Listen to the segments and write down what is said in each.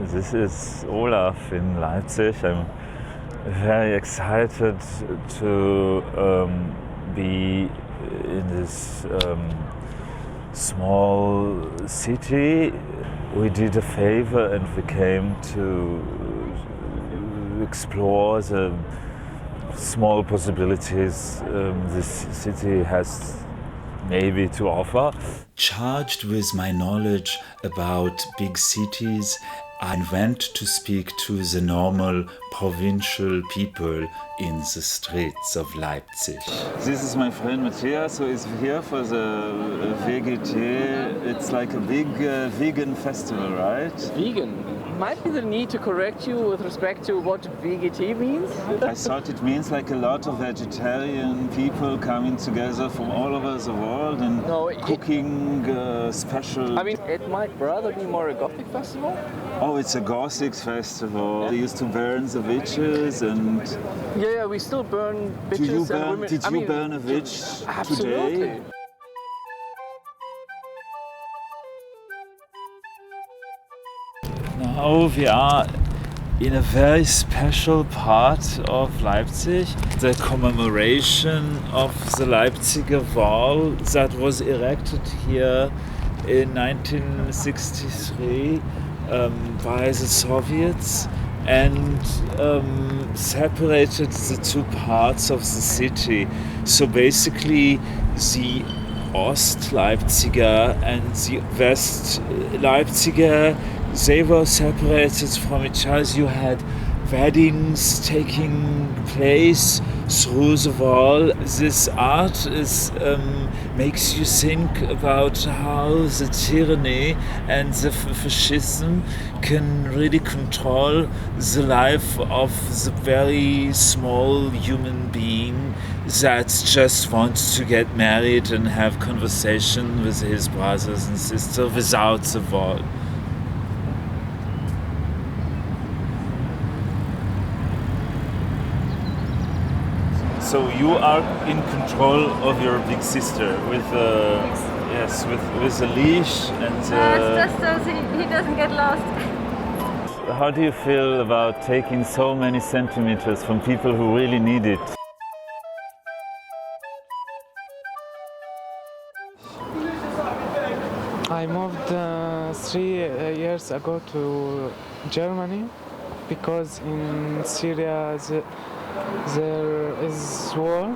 This is Olaf in Leipzig. I'm very excited to be in this small city. We did a favor and we came to explore the small possibilities this city has maybe to offer. Charged with my knowledge about big cities, I went to speak to the normal provincial people in the streets of Leipzig. This is my friend Matthias, who is here for the WGT. It's like a big vegan festival, right? Vegan? Might be the need to correct you with respect to what WGT means. I thought it means like a lot of vegetarian people coming together from all over the world and cooking special... I mean, it might rather be more a Gothic festival. Oh, it's a Gothic festival. They used to burn the witches and... Yeah, we still burn witches and women. Did you burn a witch absolutely. Today? Now we are in a very special part of Leipzig, the commemoration of the Leipziger wall that was erected here in 1963 by the Soviets and separated the two parts of the city. So basically the Ost-Leipziger and the West-Leipziger, they were separated from each other. You had weddings taking place through the wall. This art makes you think about how the tyranny and the fascism can really control the life of the very small human being that just wants to get married and have conversation with his brothers and sisters without the wall. So you are in control of your big sister with with a leash and. Just so he doesn't get lost. How do you feel about taking so many centimeters from people who really need it? I moved 3 years ago to Germany because in Syria there is war.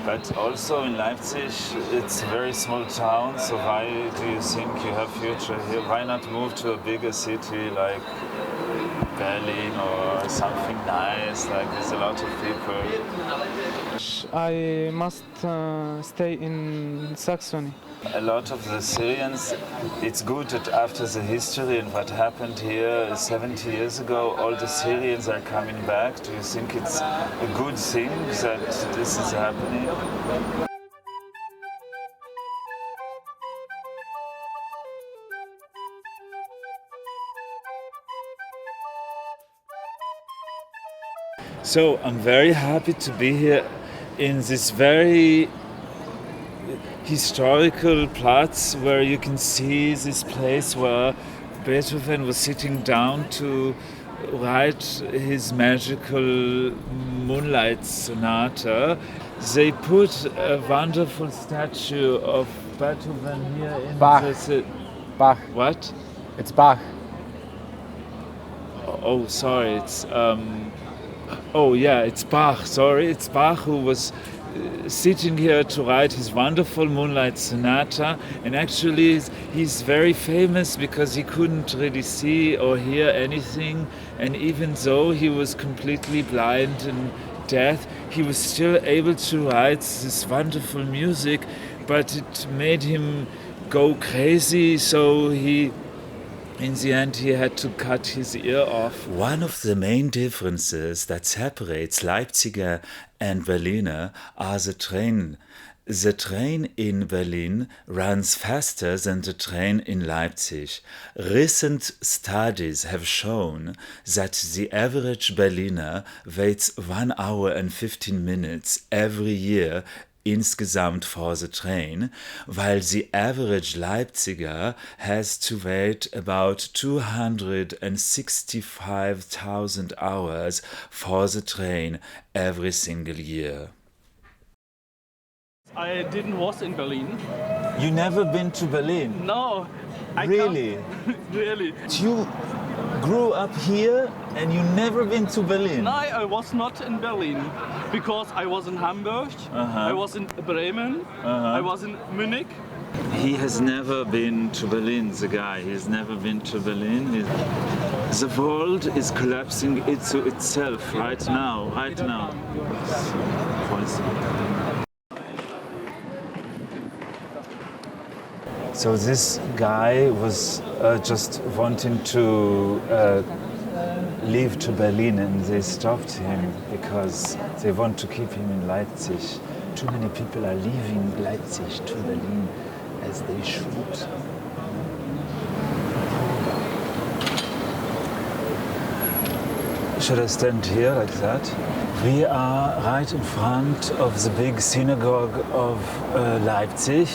But also in Leipzig, it's a very small town, so why do you think you have future here? Why not move to a bigger city like Berlin or something nice, like there's a lot of people? I must stay in Saxony. A lot of the Syrians, it's good that after the history and what happened here 70 years ago, all the Syrians are coming back. Do you think it's a good thing that this is happening? So I'm very happy to be here in this very historical Platz where you can see this place where Beethoven was sitting down to write his magical Moonlight Sonata. They put a wonderful statue of Beethoven here in Bach. Bach. What? It's Bach. Oh, sorry. It's it's Bach. Sorry, it's Bach who was sitting here to write his wonderful Moonlight Sonata, and actually he's very famous because he couldn't really see or hear anything, and even though he was completely blind and deaf, he was still able to write this wonderful music, but it made him go crazy, so in the end, he had to cut his ear off. One of the main differences that separates Leipziger and Berliner are the train. The train in Berlin runs faster than the train in Leipzig. Recent studies have shown that the average Berliner waits 1 hour and 15 minutes every year insgesamt for the train, while the average Leipziger has to wait about 265,000 hours for the train every single year. I didn't was in Berlin. You never been to Berlin? No. Really? Really. You grew up here and you never been to Berlin? No, I was not in Berlin because I was in Hamburg, I was in Bremen, I was in Munich. He has never been to Berlin, the guy. He's never been to Berlin. The world is collapsing into itself right now, right now. So this guy was just wanting to leave to Berlin, and they stopped him because they want to keep him in Leipzig. Too many people are leaving Leipzig to Berlin, as they should. Should I stand here like that? We are right in front of the big synagogue of Leipzig.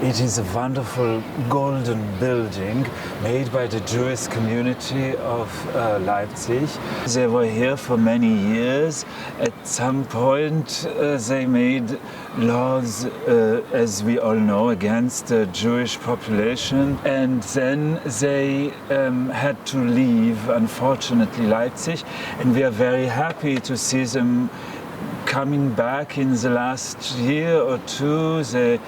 It is a wonderful golden building made by the Jewish community of Leipzig. They were here for many years. At some point they made laws, as we all know, against the Jewish population, and then they had to leave, unfortunately, Leipzig, and we are very happy to see them coming back in the last year or two. They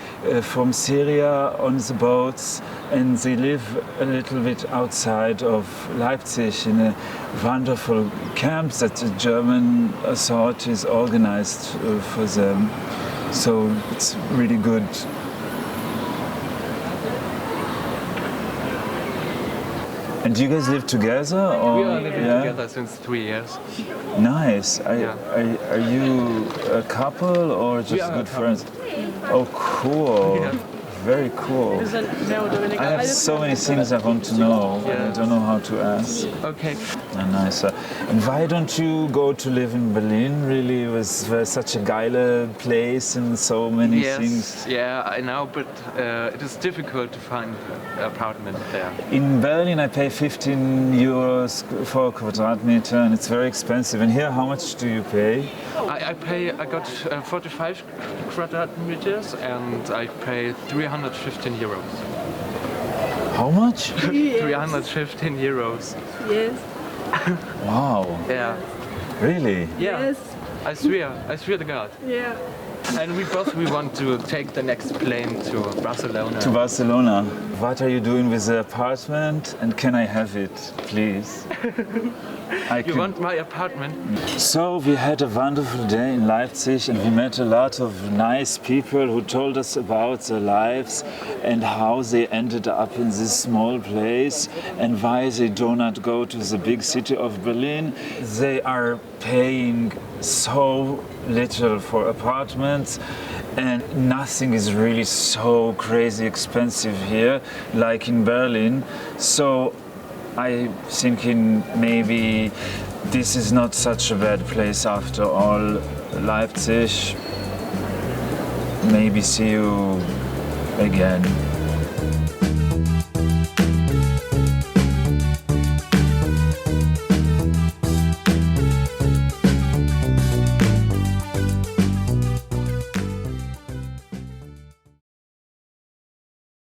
from Syria on the boats, and they live a little bit outside of Leipzig in a wonderful camp that the German authorities organized for them. So it's really good. And do you guys live together? Or? We are living together since 3 years. Nice. Are you a couple or just good friends? Oh, cool. Yeah. Very cool. I have so many things I want to know, but I don't know how to ask. Okay. Nice. And why don't you go to live in Berlin? Really, it was such a geile place and so many things. Yeah, I know, but it is difficult to find an apartment there. In Berlin, I pay 15 euros for a quadratmeter, and it's very expensive. And here, how much do you pay? I got 45 quadratmeters, and I pay 315 euros. How much? 315 euros. Yes. Wow. Yeah. Really? Yeah. Yes. I swear to God. Yeah. And we want to take the next plane to Barcelona. To Barcelona. What are you doing with the apartment? And can I have it, please? You want my apartment? So we had a wonderful day in Leipzig, and we met a lot of nice people who told us about their lives and how they ended up in this small place and why they do not go to the big city of Berlin. They are paying so little for apartments, and nothing is really so crazy expensive here like in Berlin. So I'm thinking maybe this is not such a bad place after all. Leipzig. Maybe see you again.